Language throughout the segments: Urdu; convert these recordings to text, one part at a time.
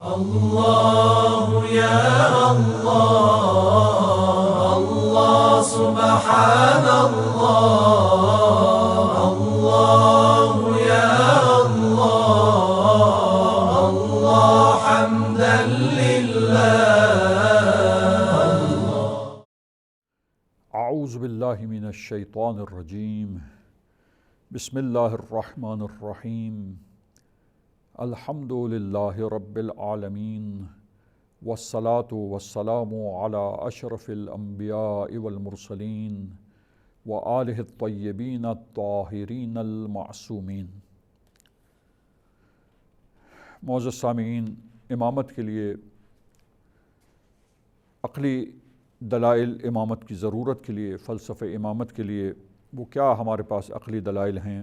الله يا الله الله سبحان الله الله يا الله الله حمدا لله. اعوذ باللہ من الشیطان الرجیم. بسم اللہ الرحمن الرحیم. الحمد للہ رب العالمین والصلاة والسلام علی اشرف الانبیاء والمرسلین وآلہ الطیبین الطاہرین المعصومین. معزز سامعین، امامت کے لیے عقلی دلائل امامت کی ضرورت کے لیے، فلسفہ امامت کے لیے وہ کیا ہمارے پاس عقلی دلائل ہیں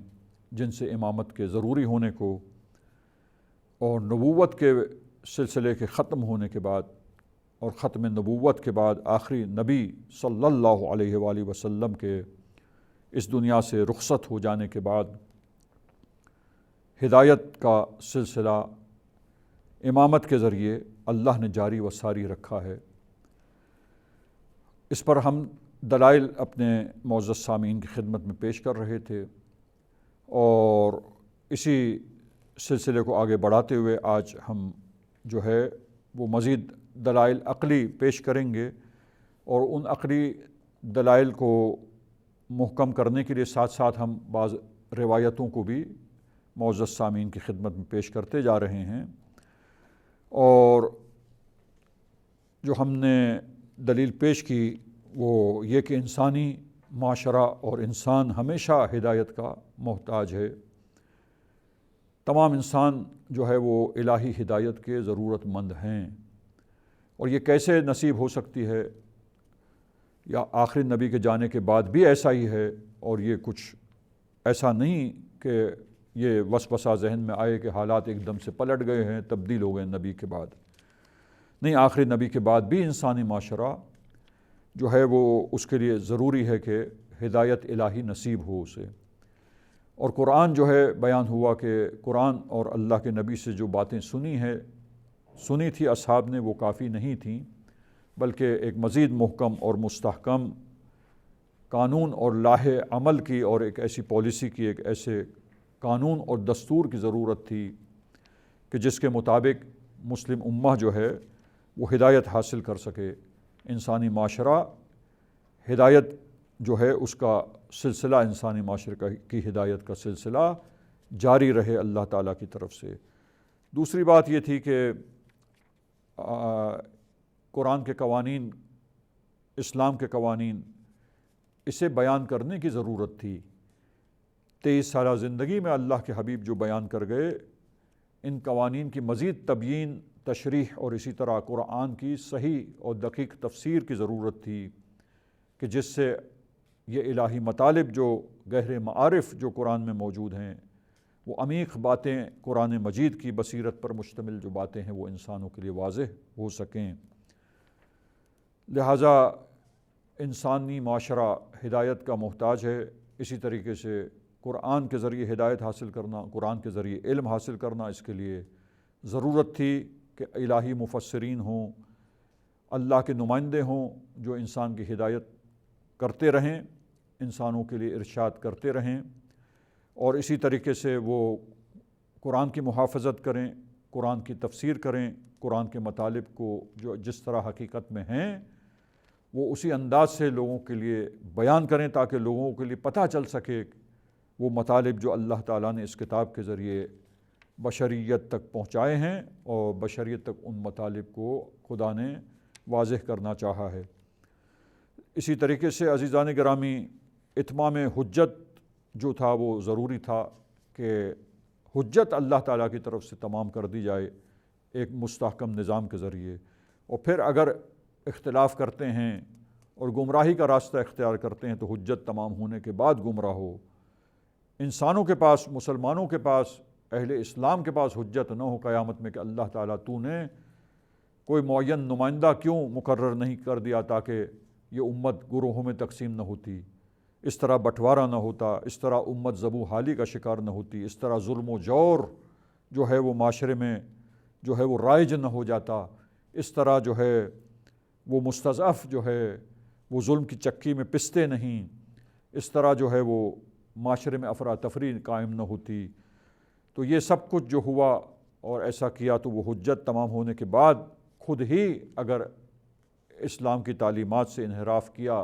جن سے امامت کے ضروری ہونے کو اور نبوت کے سلسلے کے ختم ہونے کے بعد اور ختم نبوت کے بعد آخری نبی صلی اللہ علیہ وآلہ وسلم کے اس دنیا سے رخصت ہو جانے کے بعد ہدایت کا سلسلہ امامت کے ذریعے اللہ نے جاری و ساری رکھا ہے. اس پر ہم دلائل اپنے معزز سامعین کی خدمت میں پیش کر رہے تھے، اور اسی سلسلے کو آگے بڑھاتے ہوئے آج ہم جو ہے وہ مزید دلائل عقلی پیش کریں گے، اور ان عقلی دلائل کو محکم کرنے کے لیے ساتھ ساتھ ہم بعض روایتوں کو بھی معزز سامعین کی خدمت میں پیش کرتے جا رہے ہیں. اور جو ہم نے دلیل پیش کی وہ یہ کہ انسانی معاشرہ اور انسان ہمیشہ ہدایت کا محتاج ہے. تمام انسان جو ہے وہ الہی ہدایت کے ضرورت مند ہیں، اور یہ کیسے نصیب ہو سکتی ہے، یا آخری نبی کے جانے کے بعد بھی ایسا ہی ہے، اور یہ کچھ ایسا نہیں کہ یہ وسوسہ ذہن میں آئے کہ حالات ایک دم سے پلٹ گئے ہیں، تبدیل ہو گئے نبی کے بعد. نہیں، آخری نبی کے بعد بھی انسانی معاشرہ جو ہے وہ اس کے لیے ضروری ہے کہ ہدایت الہی نصیب ہو اسے. اور قرآن جو ہے بیان ہوا کہ قرآن اور اللہ کے نبی سے جو باتیں سنی تھی اصحاب نے، وہ کافی نہیں تھیں، بلکہ ایک مزید محکم اور مستحکم قانون اور لائحہ عمل کی، اور ایک ایسی پالیسی کی، ایک ایسے قانون اور دستور کی ضرورت تھی کہ جس کے مطابق مسلم امہ جو ہے وہ ہدایت حاصل کر سکے. انسانی معاشرہ ہدایت جو ہے اس کا سلسلہ، انسانی معاشرے کی ہدایت کا سلسلہ جاری رہے اللہ تعالیٰ کی طرف سے. دوسری بات یہ تھی کہ قرآن کے قوانین، اسلام کے قوانین، اسے بیان کرنے کی ضرورت تھی. 23 سالہ زندگی میں اللہ کے حبیب جو بیان کر گئے، ان قوانین کی مزید تبیین، تشریح اور اسی طرح قرآن کی صحیح اور دقیق تفسیر کی ضرورت تھی کہ جس سے یہ الہی مطالب، جو گہرے معارف جو قرآن میں موجود ہیں، وہ عمیق باتیں، قرآن مجید کی بصیرت پر مشتمل جو باتیں ہیں، وہ انسانوں کے لیے واضح ہو سکیں. لہٰذا انسانی معاشرہ ہدایت کا محتاج ہے. اسی طریقے سے قرآن کے ذریعے ہدایت حاصل کرنا، قرآن کے ذریعے علم حاصل کرنا، اس کے لیے ضرورت تھی کہ الہی مفسرین ہوں، اللہ کے نمائندے ہوں جو انسان کی ہدایت کرتے رہیں، انسانوں کے لیے ارشاد کرتے رہیں، اور اسی طریقے سے وہ قرآن کی محافظت کریں، قرآن کی تفسیر کریں، قرآن کے مطالب کو جو جس طرح حقیقت میں ہیں وہ اسی انداز سے لوگوں کے لیے بیان کریں، تاکہ لوگوں کے لیے پتہ چل سکے وہ مطالب جو اللہ تعالیٰ نے اس کتاب کے ذریعے بشریت تک پہنچائے ہیں، اور بشریت تک ان مطالب کو خدا نے واضح کرنا چاہا ہے. اسی طریقے سے عزیزان گرامی، اتمام حجت جو تھا وہ ضروری تھا کہ حجت اللہ تعالیٰ کی طرف سے تمام کر دی جائے ایک مستحکم نظام کے ذریعے. اور پھر اگر اختلاف کرتے ہیں اور گمراہی کا راستہ اختیار کرتے ہیں تو حجت تمام ہونے کے بعد گمراہ ہو. انسانوں کے پاس، مسلمانوں کے پاس، اہل اسلام کے پاس حجت نہ ہو قیامت میں کہ اللہ تعالیٰ تو نے کوئی معین نمائندہ کیوں مقرر نہیں کر دیا تاکہ یہ امت گروہوں میں تقسیم نہ ہوتی، اس طرح بٹوارہ نہ ہوتا، اس طرح امت ذبح حالی کا شکار نہ ہوتی، اس طرح ظلم و جور جو ہے وہ معاشرے میں جو ہے وہ رائج نہ ہو جاتا، اس طرح جو ہے وہ مستضعف جو ہے وہ ظلم کی چکی میں پستے نہیں، اس طرح جو ہے وہ معاشرے میں افراتفری قائم نہ ہوتی۔ تو یہ سب کچھ جو ہوا اور ایسا کیا تو وہ حجت تمام ہونے کے بعد خود ہی اگر اسلام کی تعلیمات سے انحراف کیا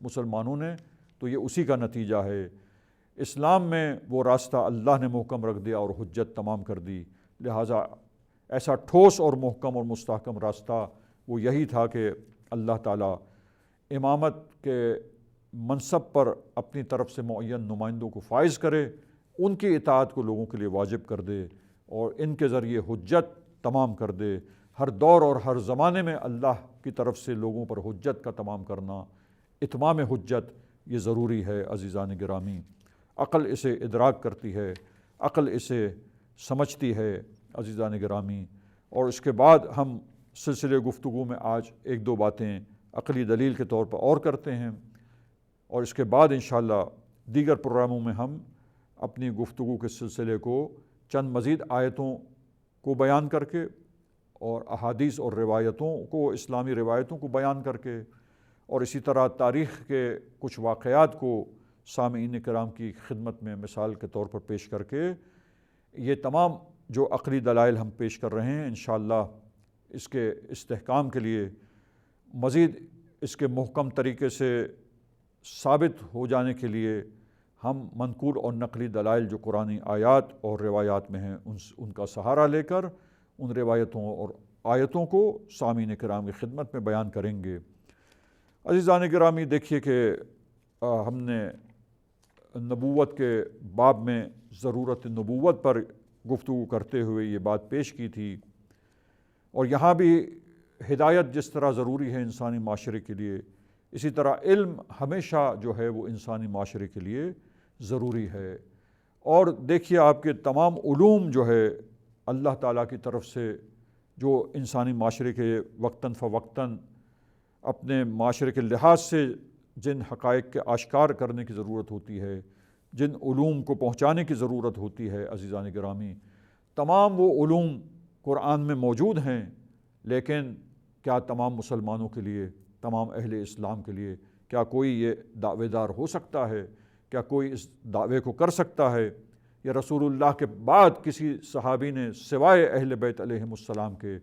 مسلمانوں نے تو یہ اسی کا نتیجہ ہے۔ اسلام میں وہ راستہ اللہ نے محکم رکھ دیا اور حجت تمام کر دی، لہٰذا ایسا ٹھوس اور محکم اور مستحکم راستہ وہ یہی تھا کہ اللہ تعالیٰ امامت کے منصب پر اپنی طرف سے معین نمائندوں کو فائز کرے، ان کی اطاعت کو لوگوں کے لیے واجب کر دے اور ان کے ذریعے حجت تمام کر دے۔ ہر دور اور ہر زمانے میں اللہ کی طرف سے لوگوں پر حجت کا تمام کرنا، اتمام حجت، یہ ضروری ہے عزیزان گرامی۔ عقل اسے ادراک کرتی ہے، عقل اسے سمجھتی ہے عزیزان گرامی۔ اور اس کے بعد ہم سلسلے گفتگو میں آج ایک دو باتیں عقلی دلیل کے طور پر اور کرتے ہیں، اور اس کے بعد انشاءاللہ دیگر پروگراموں میں ہم اپنی گفتگو کے سلسلے کو چند مزید آیتوں کو بیان کر کے اور احادیث اور روایتوں کو، اسلامی روایتوں کو بیان کر کے، اور اسی طرح تاریخ کے کچھ واقعات کو سامعین کرام کی خدمت میں مثال کے طور پر پیش کر کے، یہ تمام جو عقلی دلائل ہم پیش کر رہے ہیں انشاءاللہ اس کے استحکام کے لیے، مزید اس کے محکم طریقے سے ثابت ہو جانے کے لیے ہم منقول اور نقلی دلائل جو قرآنی آیات اور روایات میں ہیں ان کا سہارا لے کر ان روایتوں اور آیتوں کو سامعین کرام کی خدمت میں بیان کریں گے۔ عزیزان گرامی، دیکھیے کہ ہم نے نبوت کے باب میں ضرورت نبوت پر گفتگو کرتے ہوئے یہ بات پیش کی تھی، اور یہاں بھی ہدایت جس طرح ضروری ہے انسانی معاشرے کے لیے، اسی طرح علم ہمیشہ جو ہے وہ انسانی معاشرے کے لیے ضروری ہے۔ اور دیکھیے آپ کے تمام علوم جو ہے اللہ تعالیٰ کی طرف سے جو انسانی معاشرے کے وقتاً فوقتاً اپنے معاشرے کے لحاظ سے جن حقائق کے آشکار کرنے کی ضرورت ہوتی ہے، جن علوم کو پہنچانے کی ضرورت ہوتی ہے عزیزان گرامی، تمام وہ علوم قرآن میں موجود ہیں، لیکن کیا تمام مسلمانوں کے لیے، تمام اہل اسلام کے لیے، کیا کوئی یہ دعوے دار ہو سکتا ہے؟ کیا کوئی اس دعوے کو کر سکتا ہے؟ یا رسول اللہ کے بعد کسی صحابی نے سوائے اہل بیت علیہم السلام کے،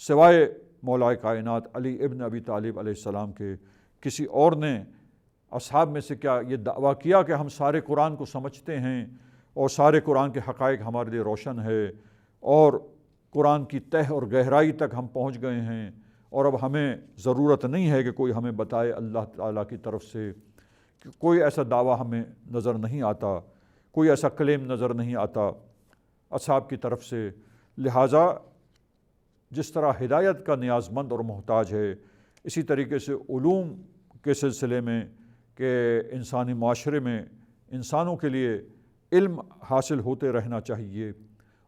سوائے مولا کائنات علی ابن ابی طالب علیہ السلام کے، کسی اور نے اصحاب میں سے کیا یہ دعویٰ کیا کہ ہم سارے قرآن کو سمجھتے ہیں اور سارے قرآن کے حقائق ہمارے لیے روشن ہے اور قرآن کی تہ اور گہرائی تک ہم پہنچ گئے ہیں اور اب ہمیں ضرورت نہیں ہے کہ کوئی ہمیں بتائے اللہ تعالیٰ کی طرف سے؟ کوئی ایسا دعویٰ ہمیں نظر نہیں آتا، کوئی ایسا کلیم نظر نہیں آتا اصحاب کی طرف سے۔ لہٰذا جس طرح ہدایت کا نیاز مند اور محتاج ہے، اسی طریقے سے علوم کے سلسلے میں کہ انسانی معاشرے میں انسانوں کے لیے علم حاصل ہوتے رہنا چاہیے،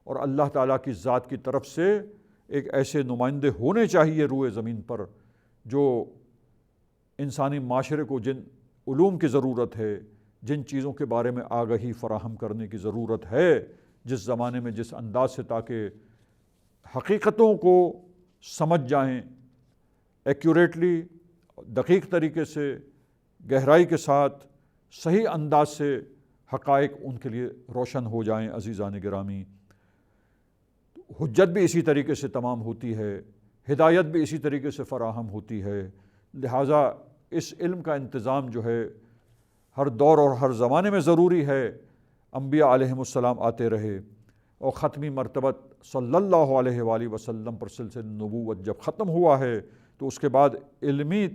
اور اللہ تعالیٰ کی ذات کی طرف سے ایک ایسے نمائندے ہونے چاہیے روئے زمین پر جو انسانی معاشرے کو جن علوم کی ضرورت ہے، جن چیزوں کے بارے میں آگہی فراہم کرنے کی ضرورت ہے جس زمانے میں، جس انداز سے، تاکہ حقیقتوں کو سمجھ جائیں ایکوریٹلی، دقیق طریقے سے، گہرائی کے ساتھ، صحیح انداز سے حقائق ان کے لیے روشن ہو جائیں عزیزان گرامی۔ حجت بھی اسی طریقے سے تمام ہوتی ہے، ہدایت بھی اسی طریقے سے فراہم ہوتی ہے۔ لہٰذا اس علم کا انتظام جو ہے ہر دور اور ہر زمانے میں ضروری ہے۔ انبیاء علیہم السلام آتے رہے اور ختمی مرتبت صلی اللہ علیہ وآلہ وسلم پر سلسلہ نبوت جب ختم ہوا ہے تو اس کے بعد علمی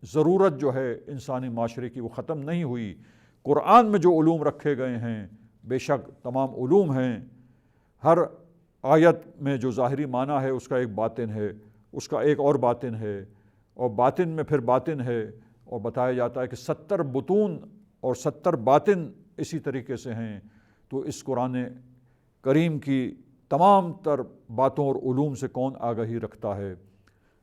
ضرورت جو ہے انسانی معاشرے کی وہ ختم نہیں ہوئی۔ قرآن میں جو علوم رکھے گئے ہیں بے شک تمام علوم ہیں، ہر آیت میں جو ظاہری معنی ہے اس کا ایک باطن ہے، اس کا ایک اور باطن ہے، اور باطن میں پھر باطن ہے، اور بتایا جاتا ہے کہ 70 بطون اور 70 باطن اسی طریقے سے ہیں۔ تو اس قرآن کریم کی تمام تر باتوں اور علوم سے کون آگہی رکھتا ہے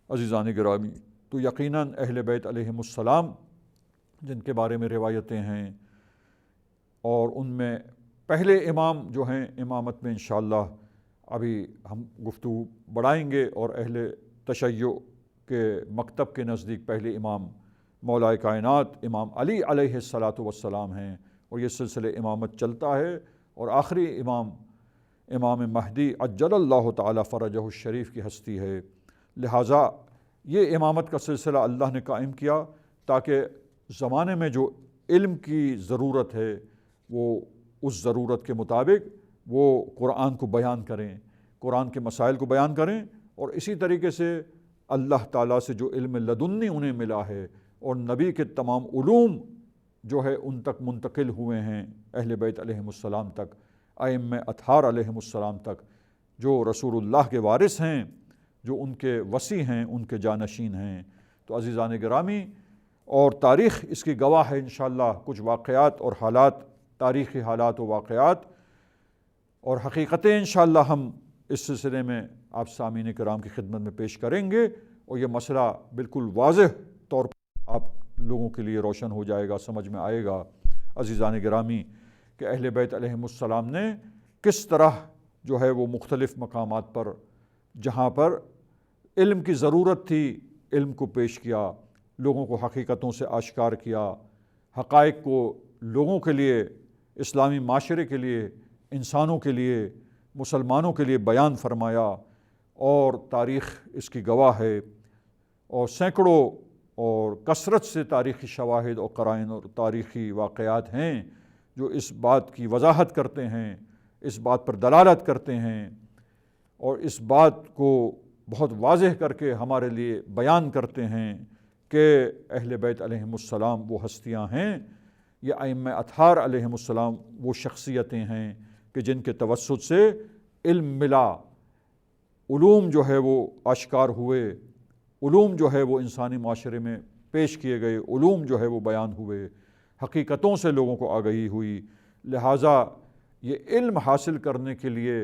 عزیزان گرامی؟ تو یقیناً اہل بیت علیہم السلام جن کے بارے میں روایتیں ہیں، اور ان میں پہلے امام جو ہیں امامت میں انشاءاللہ ابھی ہم گفتگو بڑھائیں گے، اور اہل تشیع کے مکتب کے نزدیک پہلے امام مولا کائنات امام علی علیہ الصلاۃ والسلام ہیں، اور یہ سلسلہ امامت چلتا ہے، اور آخری امام مہدی عجل اللہ تعالی فرجہ الشریف کی ہستی ہے۔ لہٰذا یہ امامت کا سلسلہ اللہ نے قائم کیا تاکہ زمانے میں جو علم کی ضرورت ہے وہ اس ضرورت کے مطابق وہ قرآن کو بیان کریں، قرآن کے مسائل کو بیان کریں، اور اسی طریقے سے اللہ تعالیٰ سے جو علم لدنی انہیں ملا ہے اور نبی کے تمام علوم جو ہے ان تک منتقل ہوئے ہیں، اہل بیت علیہم السلام تک، ائمہ اطہار علیہم السلام تک، جو رسول اللہ کے وارث ہیں، جو ان کے وصی ہیں، ان کے جانشین ہیں۔ تو عزیزان گرامی، اور تاریخ اس کی گواہ ہے انشاءاللہ، کچھ واقعات اور حالات، تاریخی حالات و واقعات اور حقیقتیں انشاءاللہ ہم اس سلسلے میں آپ سامعین کرام کی خدمت میں پیش کریں گے، اور یہ مسئلہ بالکل واضح طور پر آپ لوگوں کے لیے روشن ہو جائے گا، سمجھ میں آئے گا عزیزان گرامی کہ اہل بیت علیہم السلام نے کس طرح جو ہے وہ مختلف مقامات پر جہاں پر علم کی ضرورت تھی علم کو پیش کیا، لوگوں کو حقیقتوں سے آشکار کیا، حقائق کو لوگوں کے لیے، اسلامی معاشرے کے لیے، انسانوں کے لیے، مسلمانوں کے لیے بیان فرمایا، اور تاریخ اس کی گواہ ہے، اور سینکڑوں اور کثرت سے تاریخی شواہد اور قرائن اور تاریخی واقعات ہیں جو اس بات کی وضاحت کرتے ہیں، اس بات پر دلالت کرتے ہیں، اور اس بات کو بہت واضح کر کے ہمارے لیے بیان کرتے ہیں کہ اہل بیت علیہم السلام وہ ہستیاں ہیں، یہ ائمہ اطہار علیہم السلام وہ شخصیتیں ہیں کہ جن کے توسط سے علم ملا، علوم جو ہے وہ آشکار ہوئے، علوم جو ہے وہ انسانی معاشرے میں پیش کیے گئے، علوم جو ہے وہ بیان ہوئے، حقیقتوں سے لوگوں کو آگہی ہوئی۔ لہٰذا یہ علم حاصل کرنے کے لیے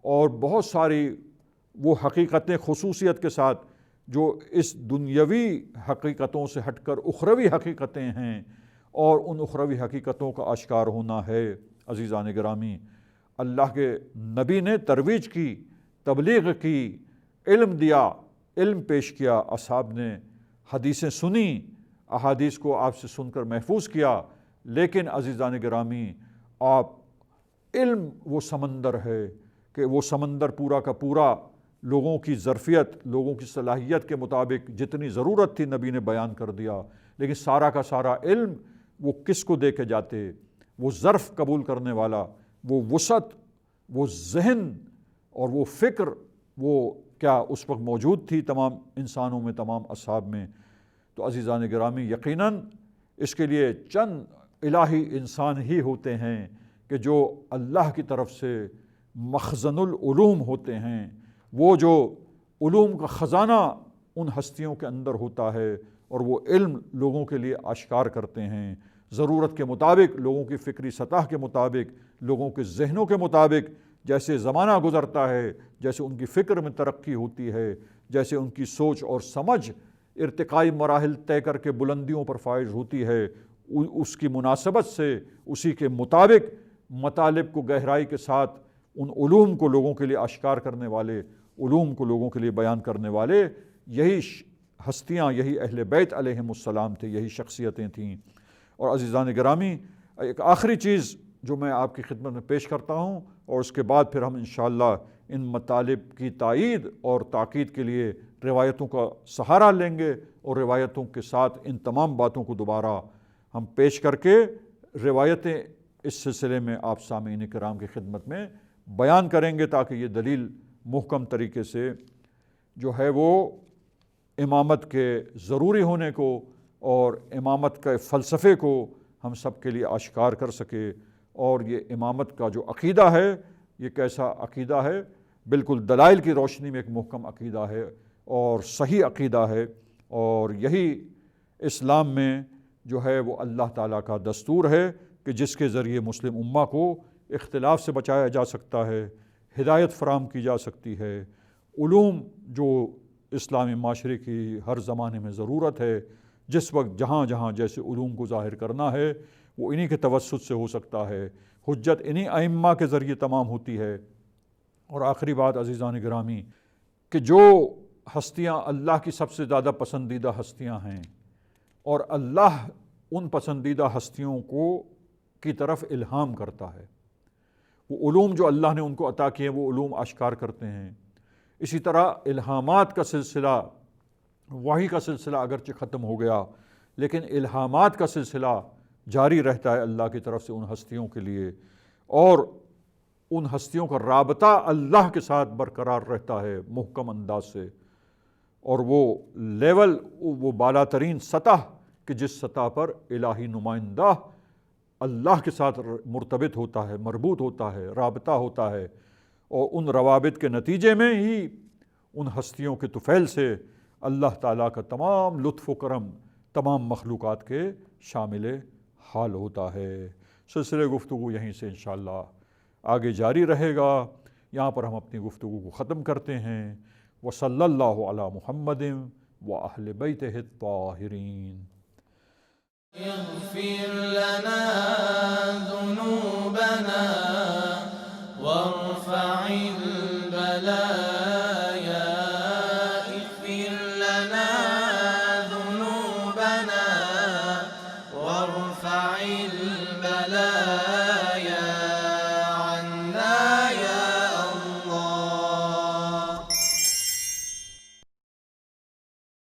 اور بہت ساری وہ حقیقتیں خصوصیت کے ساتھ جو اس دنیاوی حقیقتوں سے ہٹ کر اخروی حقیقتیں ہیں، اور ان اخروی حقیقتوں کا آشکار ہونا ہے۔ عزیزان گرامی، اللہ کے نبی نے ترویج کی، تبلیغ کی، علم دیا، علم پیش کیا، اصحاب نے حدیثیں سنی، احادیث کو آپ سے سن کر محفوظ کیا، لیکن عزیزان گرامی آپ علم وہ سمندر ہے کہ وہ سمندر پورا کا پورا لوگوں کی ظرفیت، لوگوں کی صلاحیت کے مطابق جتنی ضرورت تھی نبی نے بیان کر دیا، لیکن سارا کا سارا علم وہ کس کو دے کے جاتے؟ وہ ظرف قبول کرنے والا، وہ وسعت، وہ ذہن اور وہ فکر، وہ کیا اس وقت موجود تھی تمام انسانوں میں، تمام اصحاب میں؟ تو عزیزان گرامی یقیناً اس کے لیے چند الہی انسان ہی ہوتے ہیں کہ جو اللہ کی طرف سے مخزن العلوم ہوتے ہیں، وہ جو علوم کا خزانہ ان ہستیوں کے اندر ہوتا ہے، اور وہ علم لوگوں کے لیے آشکار کرتے ہیں، ضرورت کے مطابق، لوگوں کی فکری سطح کے مطابق، لوگوں کے ذہنوں کے مطابق، جیسے زمانہ گزرتا ہے، جیسے ان کی فکر میں ترقی ہوتی ہے، جیسے ان کی سوچ اور سمجھ ارتقائی مراحل طے کر کے بلندیوں پر فائز ہوتی ہے، اس کی مناسبت سے اسی کے مطابق مطالب کو گہرائی کے ساتھ ان علوم کو لوگوں کے لیے آشکار کرنے والے، علوم کو لوگوں کے لیے بیان کرنے والے، یہی ہستیاں، یہی اہل بیت علیہم السلام تھے، یہی شخصیتیں تھیں۔ اور عزیزان گرامی، ایک آخری چیز جو میں آپ کی خدمت میں پیش کرتا ہوں، اور اس کے بعد پھر ہم انشاءاللہ ان مطالب کی تائید اور تاکید کے لیے روایتوں کا سہارا لیں گے، اور روایتوں کے ساتھ ان تمام باتوں کو دوبارہ ہم پیش کر کے روایتیں اس سلسلے میں آپ سامعین کرام کی خدمت میں بیان کریں گے، تاکہ یہ دلیل محکم طریقے سے جو ہے وہ امامت کے ضروری ہونے کو اور امامت کے فلسفے کو ہم سب کے لیے آشکار کر سکے، اور یہ امامت کا جو عقیدہ ہے یہ کیسا عقیدہ ہے؟ بالکل دلائل کی روشنی میں ایک محکم عقیدہ ہے اور صحیح عقیدہ ہے، اور یہی اسلام میں جو ہے وہ اللہ تعالیٰ کا دستور ہے کہ جس کے ذریعے مسلم امہ کو اختلاف سے بچایا جا سکتا ہے، ہدایت فراہم کی جا سکتی ہے، علوم جو اسلامی معاشرے کی ہر زمانے میں ضرورت ہے، جس وقت جہاں جہاں جیسے علوم کو ظاہر کرنا ہے وہ انہی کے توسط سے ہو سکتا ہے، حجت انہی ائمہ کے ذریعے تمام ہوتی ہے، اور آخری بات عزیزان گرامی کہ جو ہستیاں اللہ کی سب سے زیادہ پسندیدہ ہستیاں ہیں اور اللہ ان پسندیدہ ہستیوں کی طرف الہام کرتا ہے، وہ علوم جو اللہ نے ان کو عطا کیے وہ علوم اشکار کرتے ہیں، اسی طرح الہامات کا سلسلہ، وحی کا سلسلہ اگرچہ ختم ہو گیا لیکن الہامات کا سلسلہ جاری رہتا ہے اللہ کی طرف سے ان ہستیوں کے لیے، اور ان ہستیوں کا رابطہ اللہ کے ساتھ برقرار رہتا ہے محکم انداز سے، اور وہ لیول، وہ بالا ترین سطح کہ جس سطح پر الہی نمائندہ اللہ کے ساتھ مرتبط ہوتا ہے، مربوط ہوتا ہے، رابطہ ہوتا ہے، اور ان روابط کے نتیجے میں ہی ان ہستیوں کے طفیل سے اللہ تعالیٰ کا تمام لطف و کرم تمام مخلوقات کے شامل حال ہوتا ہے۔ سلسلہ گفتگو یہیں سے انشاءاللہ آگے جاری رہے گا، یہاں پر ہم اپنی گفتگو کو ختم کرتے ہیں۔ وصلی اللہ علی محمد وأہل بیتہ الطاہرین۔ اغفر لنا